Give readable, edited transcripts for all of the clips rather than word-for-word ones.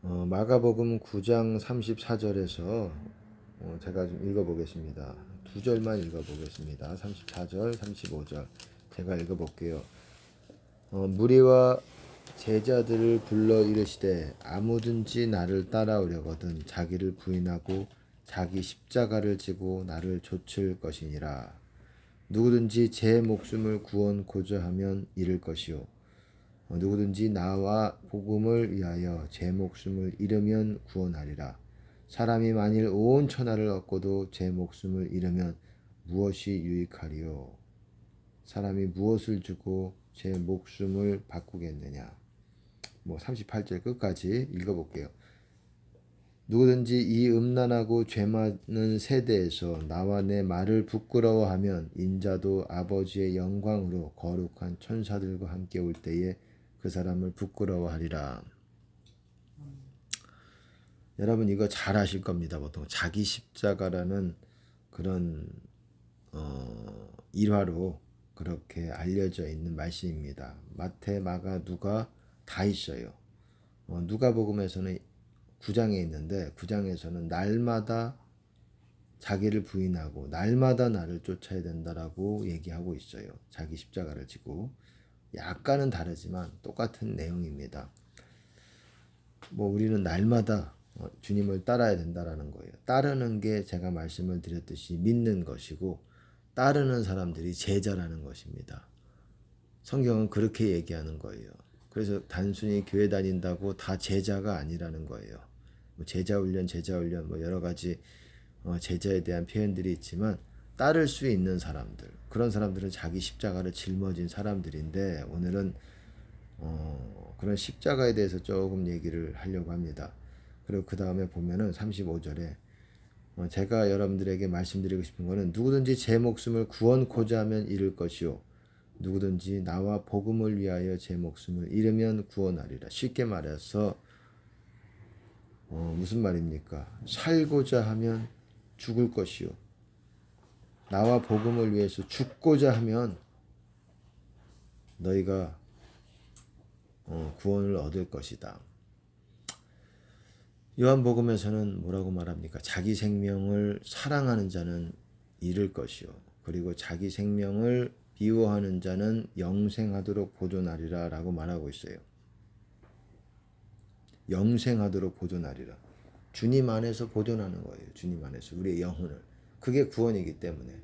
마가복음 9장 34절에서 제가 좀 읽어보겠습니다. 두 절만 읽어보겠습니다. 34절, 35절 제가 읽어볼게요. 무리와 제자들을 불러 이르시되 아무든지 나를 따라오려거든 자기를 부인하고 자기 십자가를 지고 나를 좇을 것이니라. 누구든지 제 목숨을 구원코자 하면 잃을 것이요 누구든지 나와 복음을 위하여 제 목숨을 잃으면 구원하리라. 사람이 만일 온 천하를 얻고도 제 목숨을 잃으면 무엇이 유익하리요? 사람이 무엇을 주고 제 목숨을 바꾸겠느냐? 38절 끝까지 읽어볼게요. 누구든지 이 음란하고 죄 많은 세대에서 나와 내 말을 부끄러워하면 인자도 아버지의 영광으로 거룩한 천사들과 함께 올 때에 그 사람을 부끄러워하리라. 여러분 이거 잘 아실 겁니다. 보통 자기 십자가라는 그런 일화로 그렇게 알려져 있는 말씀입니다. 마태, 마가, 누가 다 있어요. 누가복음에서는 9장에 있는데 9장에서는 날마다 자기를 부인하고 날마다 나를 쫓아야 된다라고 얘기하고 있어요. 자기 십자가를 지고 약간은 다르지만 똑같은 내용입니다. 우리는 날마다 주님을 따라야 된다라는 거예요. 따르는 게 제가 말씀을 드렸듯이 믿는 것이고 따르는 사람들이 제자라는 것입니다. 성경은 그렇게 얘기하는 거예요. 그래서 단순히 교회 다닌다고 다 제자가 아니라는 거예요. 제자 훈련 여러 가지 제자에 대한 표현들이 있지만 따를 수 있는 사람들, 그런 사람들은 자기 십자가를 짊어진 사람들인데 오늘은 그런 십자가에 대해서 조금 얘기를 하려고 합니다. 그리고 그 다음에 보면은 35절에 제가 여러분들에게 말씀드리고 싶은 거는 누구든지 제 목숨을 구원코자 하면 잃을 것이요 누구든지 나와 복음을 위하여 제 목숨을 잃으면 구원하리라. 쉽게 말해서 무슨 말입니까? 살고자 하면 죽을 것이요 나와 복음을 위해서 죽고자 하면 너희가 구원을 얻을 것이다. 요한복음에서는 뭐라고 말합니까? 자기 생명을 사랑하는 자는 잃을 것이요 그리고 자기 생명을 미워하는 자는 영생하도록 보존하리라 라고 말하고 있어요. 영생하도록 보존하리라. 주님 안에서 보존하는 거예요. 주님 안에서 우리의 영혼을. 그게 구원이기 때문에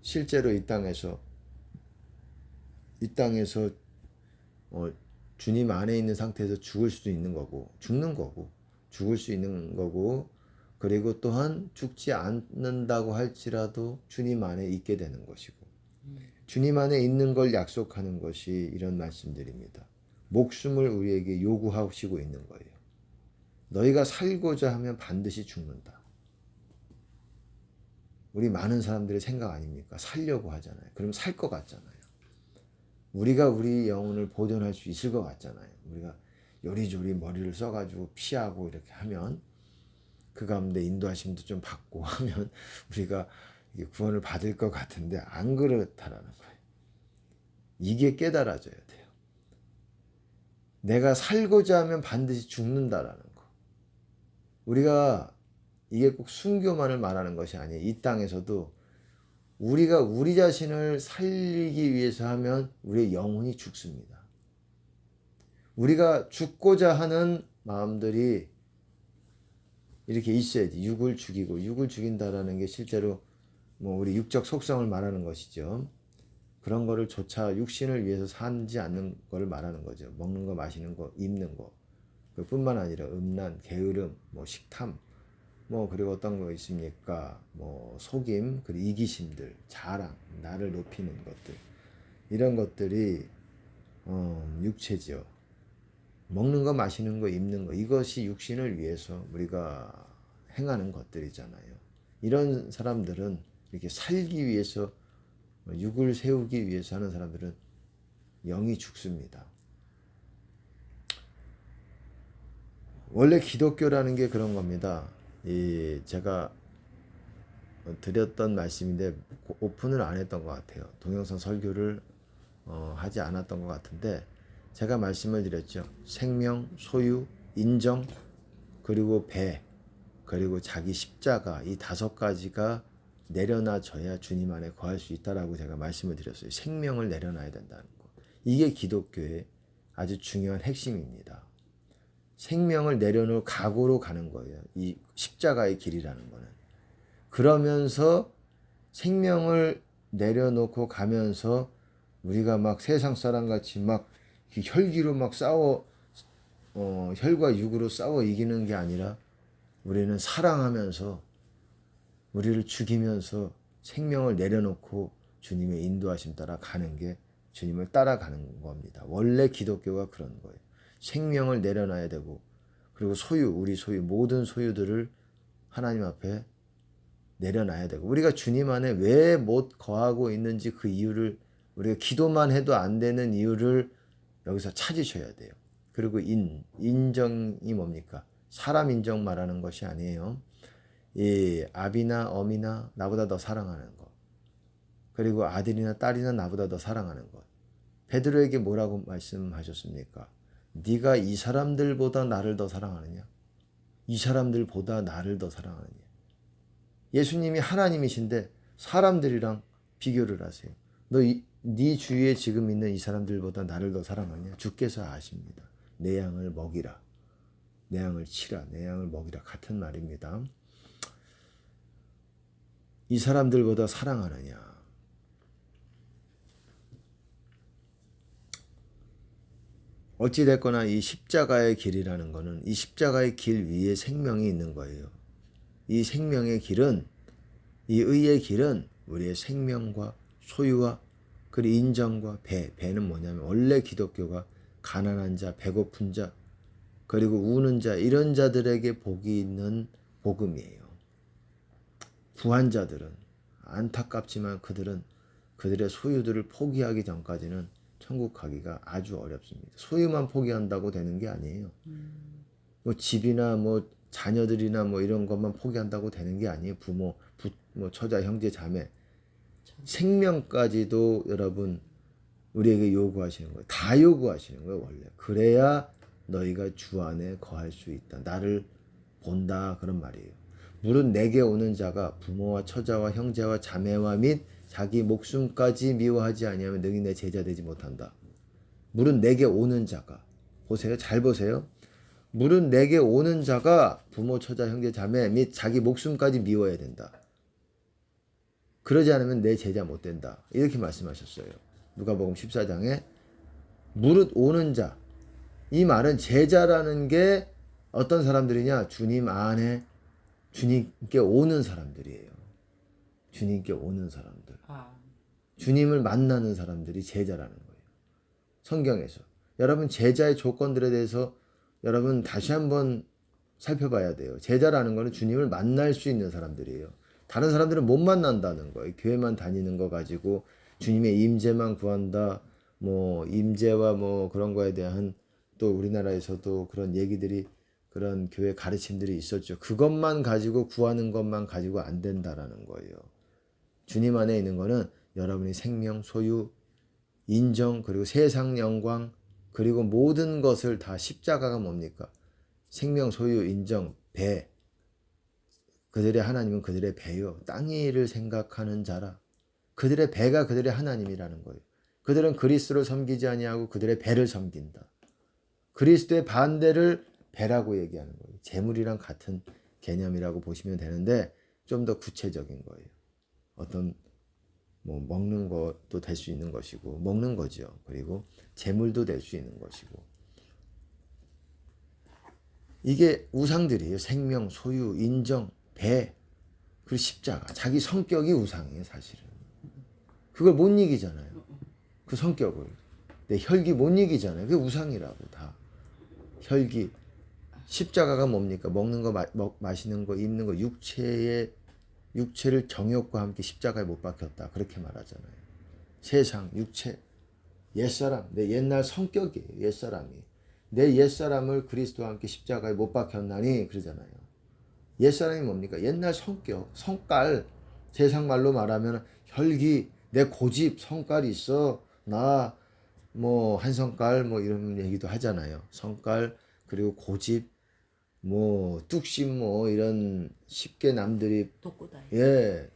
실제로 이 땅에서 주님 안에 있는 상태에서 죽을 수도 있는 거고 죽을 수 있는 거고 그리고 또한 죽지 않는다고 할지라도 주님 안에 있게 되는 것이고 주님 안에 있는 걸 약속하는 것이 이런 말씀들입니다. 목숨을 우리에게 요구하시고 있는 거예요. 너희가 살고자 하면 반드시 죽는다. 우리 많은 사람들의 생각 아닙니까? 살려고 하잖아요. 그럼 살 것 같잖아요. 우리가 우리 영혼을 보존할 수 있을 것 같잖아요. 우리가 요리조리 머리를 써가지고 피하고 이렇게 하면 그 가운데 인도하심도 좀 받고 하면 우리가 구원을 받을 것 같은데 안 그렇다라는 거예요. 이게 깨달아져야 돼요. 내가 살고자 하면 반드시 죽는다라는 거. 우리가 이게 꼭 순교만을 말하는 것이 아니에요. 이 땅에서도 우리가 우리 자신을 살리기 위해서 하면 우리의 영혼이 죽습니다. 우리가 죽고자 하는 마음들이 이렇게 있어야지. 육을 죽인다라는 게 실제로 우리 육적 속성을 말하는 것이죠. 그런 거를 조차 육신을 위해서 살지 않는 걸 말하는 거죠. 먹는 거, 마시는 거, 입는 거. 그뿐만 아니라 음란, 게으름, 식탐, 그리고 어떤 거 있습니까? 속임, 그리고 이기심들, 자랑, 나를 높이는 것들. 이런 것들이 육체죠. 먹는 거, 마시는 거, 입는 거. 이것이 육신을 위해서 우리가 행하는 것들이잖아요. 이런 사람들은 이렇게 살기 위해서 육을 세우기 위해서 하는 사람들은 영이 죽습니다. 원래 기독교라는 게 그런 겁니다. 제가 드렸던 말씀인데 오픈을 안 했던 것 같아요. 동영상 설교를 하지 않았던 것 같은데 제가 말씀을 드렸죠. 생명, 소유, 인정, 그리고 배, 그리고 자기 십자가, 이 5가지가 내려놔져야 주님 안에 거할 수 있다라고 제가 말씀을 드렸어요. 생명을 내려놔야 된다는 거. 이게 기독교의 아주 중요한 핵심입니다. 생명을 내려놓을 각오로 가는 거예요. 이 십자가의 길이라는 거는. 그러면서 생명을 내려놓고 가면서 우리가 막 세상 사람 같이 막 혈기로 막 싸워, 혈과 육으로 싸워 이기는 게 아니라 우리는 사랑하면서 우리를 죽이면서 생명을 내려놓고 주님의 인도하심 따라 가는 게 주님을 따라가는 겁니다. 원래 기독교가 그런 거예요. 생명을 내려놔야 되고, 그리고 소유, 우리 소유, 모든 소유들을 하나님 앞에 내려놔야 되고, 우리가 주님 안에 왜 못 거하고 있는지 그 이유를, 우리가 기도만 해도 안 되는 이유를 여기서 찾으셔야 돼요. 그리고 인정이 뭡니까? 사람 인정 말하는 것이 아니에요. 이 아비나 어미나 나보다 더 사랑하는 것, 그리고 아들이나 딸이나 나보다 더 사랑하는 것. 베드로에게 뭐라고 말씀하셨습니까? 네가 이 사람들보다 나를 더 사랑하느냐? 이 사람들보다 나를 더 사랑하느냐? 예수님이 하나님이신데 사람들이랑 비교를 하세요. 네 주위에 지금 있는 이 사람들보다 나를 더 사랑하냐? 주께서 아십니다. 내 양을 먹이라, 내 양을 치라, 내 양을 먹이라, 같은 말입니다. 이 사람들보다 사랑하느냐? 어찌됐거나 이 십자가의 길이라는 것은 이 십자가의 길 위에 생명이 있는 거예요. 이 생명의 길은, 이 의의 길은 우리의 생명과 소유와 그리고 인정과 배는 뭐냐면, 원래 기독교가 가난한 자, 배고픈 자, 그리고 우는 자, 이런 자들에게 복이 있는 복음이에요. 부한 자들은, 안타깝지만 그들은 그들의 소유들을 포기하기 전까지는 천국 가기가 아주 어렵습니다. 소유만 포기한다고 되는 게 아니에요. 뭐 집이나 뭐 자녀들이나 뭐 이런 것만 포기한다고 되는 게 아니에요. 부모, 뭐 처자, 형제, 자매, 생명까지도 여러분 우리에게 요구하시는 거예요. 다 요구하시는 거예요, 원래. 그래야 너희가 주 안에 거할 수 있다. 나를 본다, 그런 말이에요. 무릇 내게 오는 자가 부모와 처자와 형제와 자매와 및 자기 목숨까지 미워하지 아니하면 능히 내 제자 되지 못한다. 무릇 내게 오는 자가, 보세요, 잘 보세요. 무릇 내게 오는 자가 부모, 처자, 형제, 자매 및 자기 목숨까지 미워해야 된다. 그러지 않으면 내 제자 못 된다. 이렇게 말씀하셨어요. 누가복음 14장에 무릇 오는 자, 이 말은 제자라는 게 어떤 사람들이냐? 주님 안에 주님께 오는 사람들이에요. 주님께 오는 사람들. 주님을 만나는 사람들이 제자라는 거예요. 성경에서. 여러분, 제자의 조건들에 대해서 여러분 다시 한번 살펴봐야 돼요. 제자라는 거는 주님을 만날 수 있는 사람들이에요. 다른 사람들은 못 만난다는 거예요. 교회만 다니는 거 가지고 주님의 임재만 구한다. 뭐 임재와 뭐 그런 거에 대한, 또 우리나라에서도 그런 얘기들이, 그런 교회 가르침들이 있었죠. 그것만 가지고, 구하는 것만 가지고 안 된다라는 거예요. 주님 안에 있는 거는 여러분이 생명, 소유, 인정, 그리고 세상 영광, 그리고 모든 것을 다, 십자가가 뭡니까? 생명, 소유, 인정, 배. 그들의 하나님은 그들의 배요. 땅 위를 생각하는 자라. 그들의 배가 그들의 하나님이라는 거예요. 그들은 그리스도를 섬기지 아니하고 그들의 배를 섬긴다. 그리스도의 반대를 배라고 얘기하는 거예요. 재물이랑 같은 개념이라고 보시면 되는데 좀 더 구체적인 거예요. 어떤 뭐 먹는 것도 될 수 있는 것이고, 먹는 거죠. 그리고 재물도 될 수 있는 것이고. 이게 우상들이에요. 생명, 소유, 인정, 배, 그리고 십자가. 자기 성격이 우상이에요, 사실은. 그걸 못 이기잖아요. 그 성격을. 내 혈기 못 이기잖아요. 그게 우상이라고, 다. 혈기. 십자가가 뭡니까? 먹는 거, 마시는 거, 입는 거, 육체를 정욕과 함께 십자가에 못 박혔다. 그렇게 말하잖아요. 세상, 육체, 옛사람, 내 옛날 성격이에요. 옛사람이. 내 옛사람을 그리스도와 함께 십자가에 못 박혔나니, 그러잖아요. 옛사람이 뭡니까? 옛날 성격, 성깔, 세상 말로 말하면 혈기, 내 고집, 성깔이 있어. 나 뭐 한성깔 뭐 이런 얘기도 하잖아요. 성깔 그리고 고집 뭐 뚝심 뭐 이런 쉽게 남들이 독고다이. 예,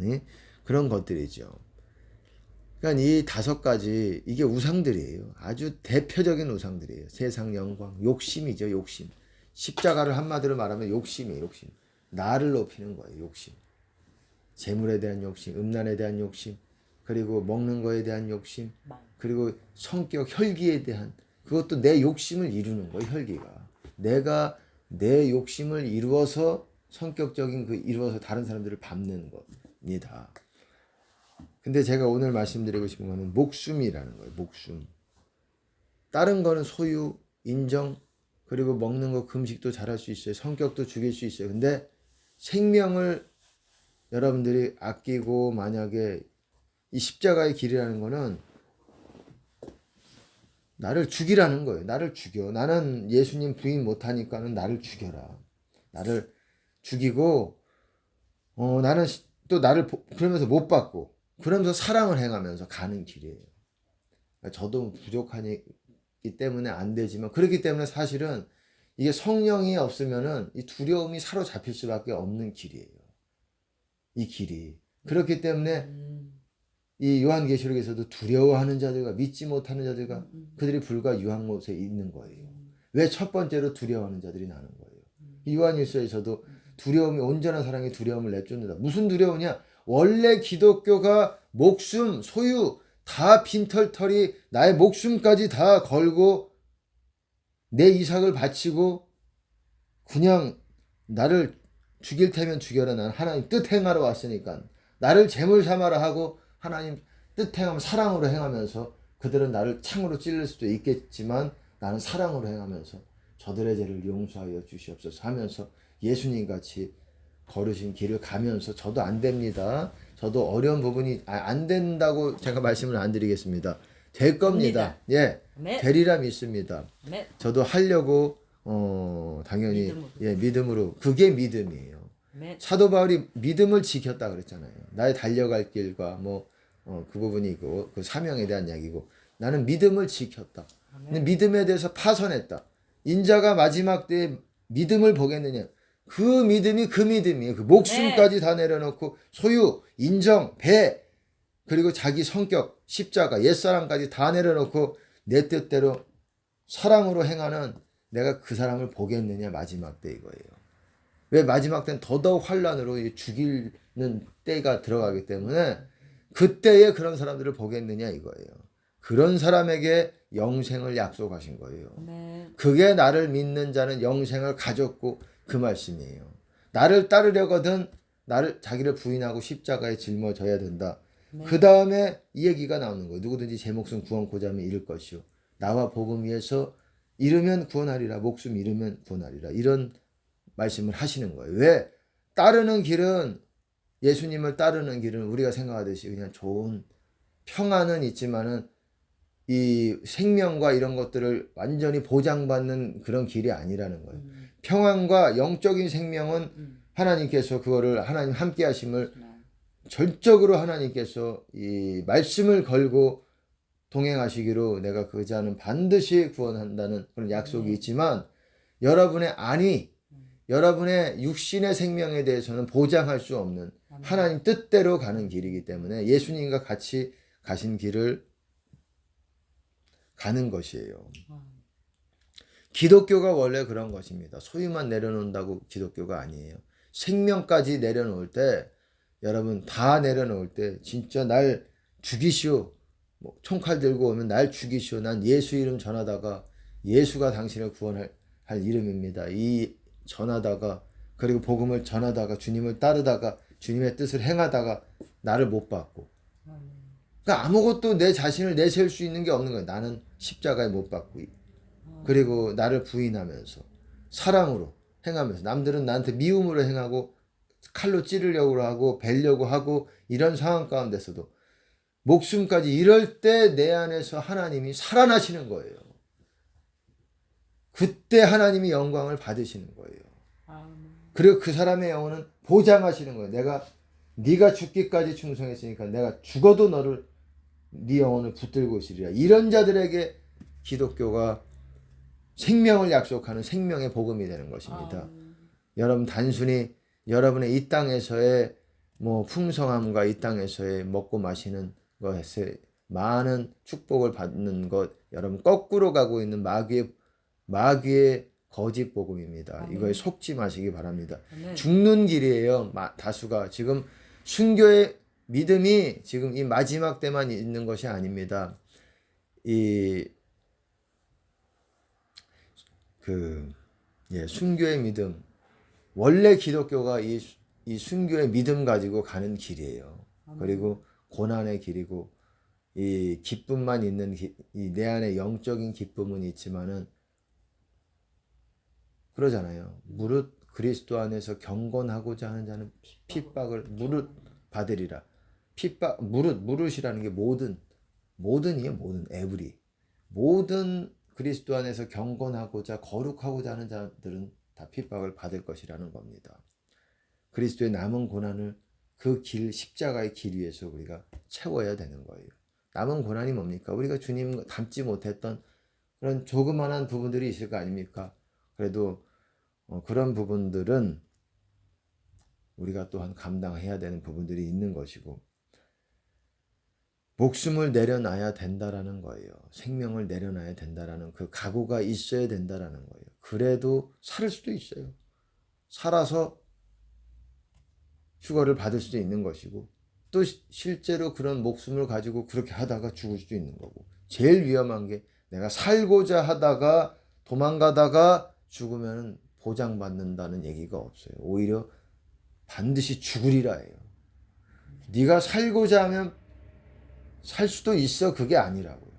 예? 그런 것들이죠. 그러니까 이 5가지 이게 우상들이에요. 아주 대표적인 우상들이에요. 세상 영광, 욕심이죠, 욕심. 십자가를 한마디로 말하면 욕심이에요, 욕심. 나를 높이는 거예요, 욕심. 재물에 대한 욕심, 음란에 대한 욕심, 그리고 먹는 거에 대한 욕심, 그리고 성격, 혈기에 대한 그것도 내 욕심을 이루는 거예요, 혈기가. 내가 내 욕심을 이루어서 성격적인 그 이루어서 다른 사람들을 밟는 겁니다. 근데 제가 오늘 말씀드리고 싶은 거는 목숨이라는 거예요. 목숨. 다른 거는 소유, 인정, 그리고 먹는 거 금식도 잘할 수 있어요. 성격도 죽일 수 있어요. 근데 생명을 여러분들이 아끼고 만약에 이 십자가의 길이라는 거는 나를 죽이라는 거예요. 나를 죽여. 나는 예수님 부인 못하니까는 나를 죽여라. 나를 죽이고 나는 또 나를 그러면서 못 받고 그러면서 사랑을 행하면서 가는 길이에요. 저도 부족하기 때문에 안 되지만 그렇기 때문에 사실은 이게 성령이 없으면은 이 두려움이 사로잡힐 수밖에 없는 길이에요. 이 길이. 그렇기 때문에 이 요한계시록에서도 두려워하는 자들과 믿지 못하는 자들과 그들이 불과 유황못에 있는 거예요. 왜 첫 번째로 두려워하는 자들이 나는 거예요. 요한일서에서도 두려움이 온전한 사랑이 두려움을 내쫓는다. 무슨 두려우냐? 원래 기독교가 목숨, 소유 다 빈털털이 나의 목숨까지 다 걸고 내 이삭을 바치고 그냥 나를 죽일 테면 죽여라. 난 하나님 뜻 행하러 왔으니까 나를 제물 삼아라 하고 하나님 뜻 행하면 사랑으로 행하면서 그들은 나를 창으로 찔릴 수도 있겠지만 나는 사랑으로 행하면서 저들의 죄를 용서하여 주시옵소서 하면서 예수님 같이 걸으신 길을 가면서 저도 안 됩니다. 저도 어려운 부분이 안 된다고 제가 말씀을 안 드리겠습니다. 될 겁니다. 예, 아멘. 되리라 믿습니다. 아멘. 저도 하려고 당연히 믿음으로 그게 믿음이에요. 아멘. 사도 바울이 믿음을 지켰다 그랬잖아요. 나의 달려갈 길과 그 부분이고 그 사명에 대한 이야기고 나는 믿음을 지켰다. 근데 믿음에 대해서 파선했다. 인자가 마지막 때에 믿음을 보겠느냐? 그 믿음이 그 믿음이에요. 그 목숨까지 다 내려놓고 소유, 인정, 배 그리고 자기 성격, 십자가, 옛사람까지 다 내려놓고 내 뜻대로 사랑으로 행하는 내가 그 사람을 보겠느냐 마지막 때 이거예요. 왜 마지막 때는 더더욱 환란으로 죽이는 때가 들어가기 때문에 그때에 그런 사람들을 보겠느냐 이거예요. 그런 사람에게 영생을 약속하신 거예요. 그게 나를 믿는 자는 영생을 가졌고 그 말씀이에요. 나를 따르려거든 나를 자기를 부인하고 십자가에 짊어져야 된다. 그 다음에 이 얘기가 나오는 거예요. 누구든지 제 목숨 구원코자 하면 잃을 것이요. 나와 복음 위에서 잃으면 구원하리라. 목숨 잃으면 구원하리라. 이런 말씀을 하시는 거예요. 왜? 따르는 길은 예수님을 따르는 길은 우리가 생각하듯이 그냥 좋은 평안은 있지만은 이 생명과 이런 것들을 완전히 보장받는 그런 길이 아니라는 거예요. 평안과 영적인 생명은 하나님께서 그거를 하나님 함께 하심을 절적으로 하나님께서 이 말씀을 걸고 동행하시기로 내가 그 자는 반드시 구원한다는 그런 약속이 있지만 여러분의 여러분의 육신의 생명에 대해서는 보장할 수 없는 하나님 뜻대로 가는 길이기 때문에 예수님과 같이 가신 길을 가는 것이에요. 기독교가 원래 그런 것입니다. 소유만 내려놓는다고 기독교가 아니에요. 생명까지 내려놓을 때 여러분 다 내려놓을 때 진짜 날 죽이시오. 총칼 들고 오면 날 죽이시오. 난 예수 이름 전하다가 예수가 당신을 구원할 이름입니다. 이 전하다가 그리고 복음을 전하다가 주님을 따르다가 주님의 뜻을 행하다가 나를 못 받고 그러니까 아무것도 내 자신을 내세울 수 있는 게 없는 거예요. 나는 십자가에 못 박고 그리고 나를 부인하면서 사랑으로 행하면서 남들은 나한테 미움으로 행하고 칼로 찌르려고 하고 벨려고 하고 이런 상황 가운데서도 목숨까지 이럴 때 내 안에서 하나님이 살아나시는 거예요. 그때 하나님이 영광을 받으시는 거예요. 그리고 그 사람의 영혼은 보장하시는 거예요. 네가 죽기까지 충성했으니까 내가 죽어도 너를 네 영혼을 붙들고 있으리라. 이런 자들에게 기독교가 생명을 약속하는 생명의 복음이 되는 것입니다. 여러분 단순히 여러분의 이 땅에서의 뭐 풍성함과 이 땅에서의 먹고 마시는 것에 많은 축복을 받는 것, 여러분 거꾸로 가고 있는 마귀의 거짓 복음입니다. 이거에 속지 마시기 바랍니다. 죽는 길이에요. 다수가 지금 순교의 믿음이 지금 이 마지막 때만 있는 것이 아닙니다. 순교의 믿음, 원래 기독교가 이 순교의 믿음 가지고 가는 길이에요. 그리고 고난의 길이고 이 기쁨만 있는 내 안에 영적인 기쁨은 있지만은 그러잖아요. 무릇 그리스도 안에서 경건하고자 하는 자는 핍박을 무릇 받으리라. 무릇이라는 게 모든이에요. 에브리. 모든 그리스도 안에서 경건하고자 거룩하고자 하는 자들은 다 핍박을 받을 것이라는 겁니다. 그리스도의 남은 고난을 그 십자가의 길 위에서 우리가 채워야 되는 거예요. 남은 고난이 뭡니까? 우리가 주님 닮지 못했던 그런 조그만한 부분들이 있을 거 아닙니까? 그래도 그런 부분들은 우리가 또한 감당해야 되는 부분들이 있는 것이고, 목숨을 내려놔야 된다라는 거예요. 생명을 내려놔야 된다라는 그 각오가 있어야 된다라는 거예요. 그래도 살 수도 있어요. 살아서 휴거를 받을 수도 있는 것이고, 또 실제로 그런 목숨을 가지고 그렇게 하다가 죽을 수도 있는 거고, 제일 위험한 게 내가 살고자 하다가 도망가다가 죽으면 보장받는다는 얘기가 없어요. 오히려 반드시 죽으리라 해요. 네가 살고자 하면 살 수도 있어, 그게 아니라고요.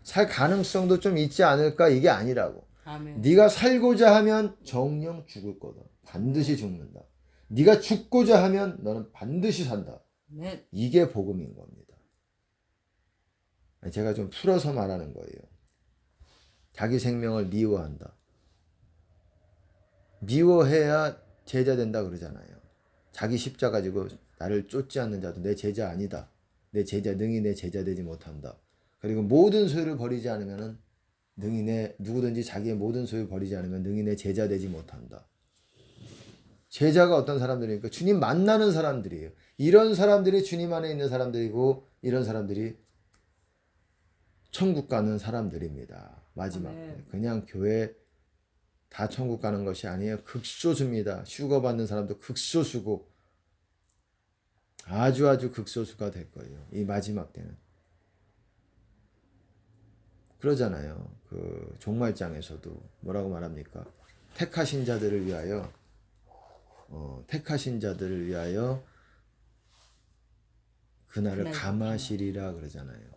살 가능성도 좀 있지 않을까, 이게 아니라고. 아멘. 네가 살고자 하면 정령 죽을 거다. 반드시 죽는다. 네가 죽고자 하면 너는 반드시 산다. 네. 이게 복음인 겁니다. 제가 좀 풀어서 말하는 거예요. 자기 생명을 미워한다. 미워해야 제자 된다 그러잖아요. 자기 십자가 지고 나를 쫓지 않는 자도 내 제자 아니다. 능히 내 제자 되지 못한다. 그리고 모든 소유를 버리지 않으면 누구든지 자기의 모든 소유를 버리지 않으면 능히 내 제자 되지 못한다. 제자가 어떤 사람들이니까 주님 만나는 사람들이에요. 이런 사람들이 주님 안에 있는 사람들이고, 이런 사람들이 천국 가는 사람들입니다. 마지막에 그냥 교회 다 천국 가는 것이 아니에요. 극소수입니다. 휴거 받는 사람도 극소수고 아주 극소수가 될 거예요. 이 마지막 때는. 그러잖아요. 그 종말장에서도 뭐라고 말합니까? 택하신 자들을 위하여 그날을 감하시리라 그러잖아요.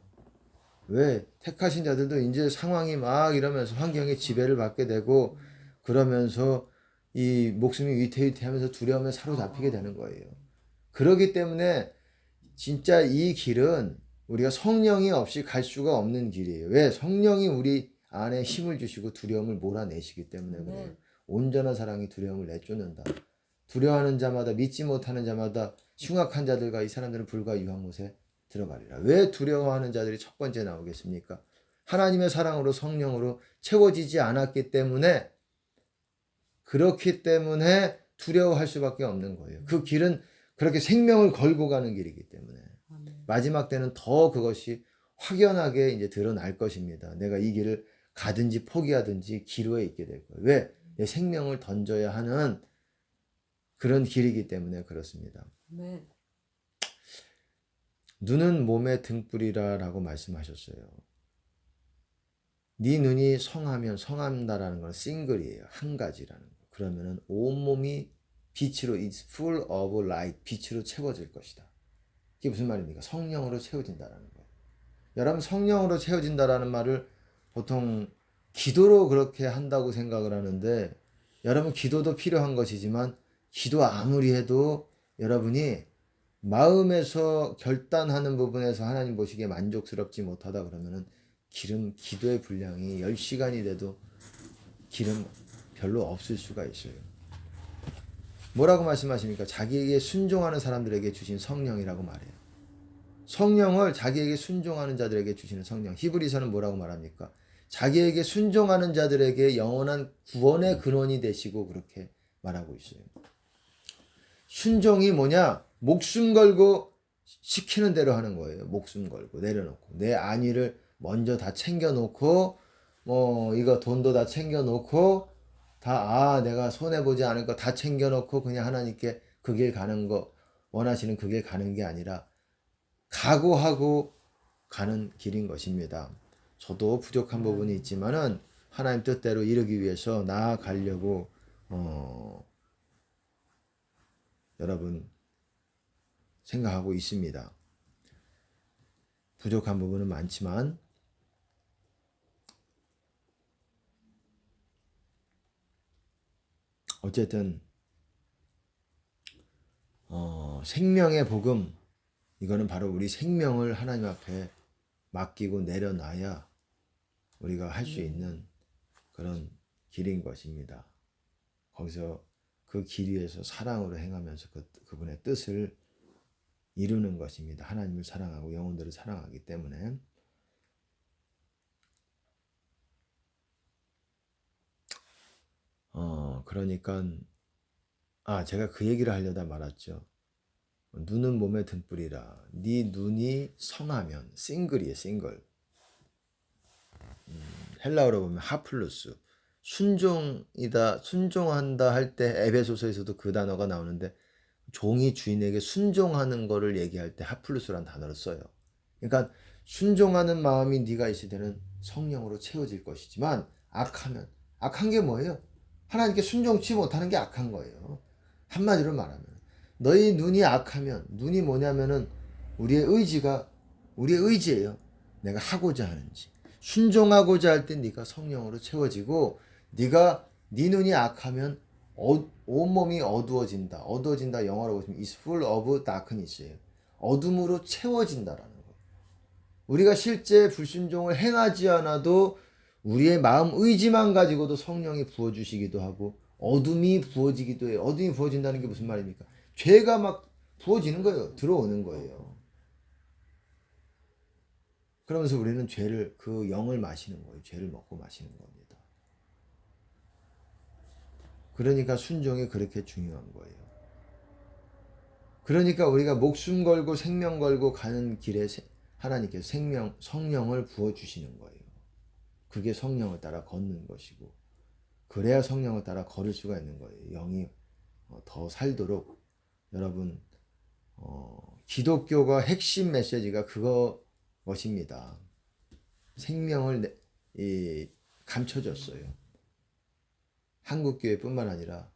왜? 택하신 자들도 이제 상황이 막 이러면서 환경의 지배를 받게 되고, 그러면서 이 목숨이 위태위태하면서 두려움에 사로잡히게 되는 거예요. 그렇기 때문에 진짜 이 길은 우리가 성령이 없이 갈 수가 없는 길이에요. 왜? 성령이 우리 안에 힘을 주시고 두려움을 몰아내시기 때문에 그래요. 온전한 사랑이 두려움을 내쫓는다. 두려워하는 자마다, 믿지 못하는 자마다, 흉악한 자들과 이 사람들은 불과 유황못에 들어가리라. 왜 두려워하는 자들이 첫 번째 나오겠습니까? 하나님의 사랑으로, 성령으로 채워지지 않았기 때문에, 그렇기 때문에 두려워할 수밖에 없는 거예요. 그 길은 그렇게 생명을 걸고 가는 길이기 때문에 마지막 때는 더 그것이 확연하게 이제 드러날 것입니다. 내가 이 길을 가든지 포기하든지 기로에 있게 될 거예요. 왜? 내 생명을 던져야 하는 그런 길이기 때문에 그렇습니다. 네. 눈은 몸의 등불이라고 말씀하셨어요. 네 눈이 성한다라는 건 싱글이에요. 한 가지라는 거. 그러면은 온몸이 빛으로, it's full of light, 빛으로 채워질 것이다. 이게 무슨 말입니까? 성령으로 채워진다라는 거예요. 여러분, 성령으로 채워진다라는 말을 보통 기도로 그렇게 한다고 생각을 하는데, 여러분 기도도 필요한 것이지만 기도 아무리 해도 여러분이 마음에서 결단하는 부분에서 하나님 보시기에 만족스럽지 못하다 그러면은 기도의 분량이 10시간이 돼도 기름 별로 없을 수가 있어요. 뭐라고 말씀하십니까? 자기에게 순종하는 사람들에게 주신 성령이라고 말해요. 성령을 자기에게 순종하는 자들에게 주시는 성령. 히브리서는 뭐라고 말합니까? 자기에게 순종하는 자들에게 영원한 구원의 근원이 되시고 그렇게 말하고 있어요. 순종이 뭐냐? 목숨 걸고 시키는 대로 하는 거예요. 목숨 걸고 내려놓고 내 안위를 먼저 다 챙겨놓고 뭐 이거 돈도 다 챙겨놓고 다 내가 손해보지 않을 거 다 챙겨놓고 그냥 하나님께 그 길 가는 거 원하시는 그 길 가는 게 아니라 각오하고 가는 길인 것입니다. 저도 부족한 부분이 있지만은 하나님 뜻대로 이루기 위해서 나아가려고 여러분 생각하고 있습니다. 부족한 부분은 많지만 어쨌든 생명의 복음 이거는 바로 우리 생명을 하나님 앞에 맡기고 내려놔야 우리가 할 수 있는 그런 길인 것입니다. 거기서 그 길 위에서 사랑으로 행하면서 그분의 뜻을 이루는 것입니다. 하나님을 사랑하고 영혼들을 사랑하기 때문에. 그러니까 제가 그 얘기를 하려다 말았죠. 눈은 몸의 등불이라. 네 눈이 성하면 싱글이에요. 싱글. 헬라어로 보면 하플루스. 순종이다, 순종한다 할 때 에베소서에서도 그 단어가 나오는데 종이 주인에게 순종하는 거를 얘기할 때 하플루스라는 단어를 써요. 그러니까 순종하는 마음이 네가 있을 때는 성령으로 채워질 것이지만 악한 게 뭐예요? 하나님께 순종치 못하는 게 악한 거예요. 한마디로 말하면 너희 눈이 악하면 눈이 뭐냐면은 우리의 의지예요. 내가 하고자 하는지 순종하고자 할 때 네가 성령으로 채워지고 네 눈이 악하면 온몸이 어두워진다. 영어로 보시면 is full of darkness예요. 어둠으로 채워진다라는 거예요. 우리가 실제 불순종을 행하지 않아도 우리의 마음 의지만 가지고도 성령이 부어주시기도 하고 어둠이 부어지기도 해요. 어둠이 부어진다는 게 무슨 말입니까? 죄가 막 부어지는 거예요. 들어오는 거예요. 그러면서 우리는 그 영을 마시는 거예요. 죄를 먹고 마시는 겁니다. 그러니까 순종이 그렇게 중요한 거예요. 그러니까 우리가 목숨 걸고 생명 걸고 가는 길에 하나님께서 성령을 부어주시는 거예요. 그게 성령을 따라 걷는 것이고 그래야 성령을 따라 걸을 수가 있는 거예요. 영이 더 살도록 여러분 기독교가 핵심 메시지가 그것입니다. 생명을 감춰줬어요. 한국교회뿐만 아니라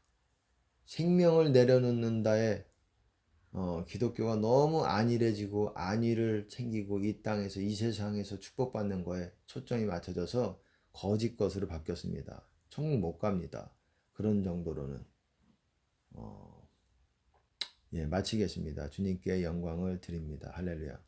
생명을 내려놓는다에 기독교가 너무 안일해지고 안위를 챙기고 이 땅에서 이 세상에서 축복받는 거에 초점이 맞춰져서 거짓 것으로 바뀌었습니다. 천국 못 갑니다. 그런 정도로는 마치겠습니다. 주님께 영광을 드립니다. 할렐루야.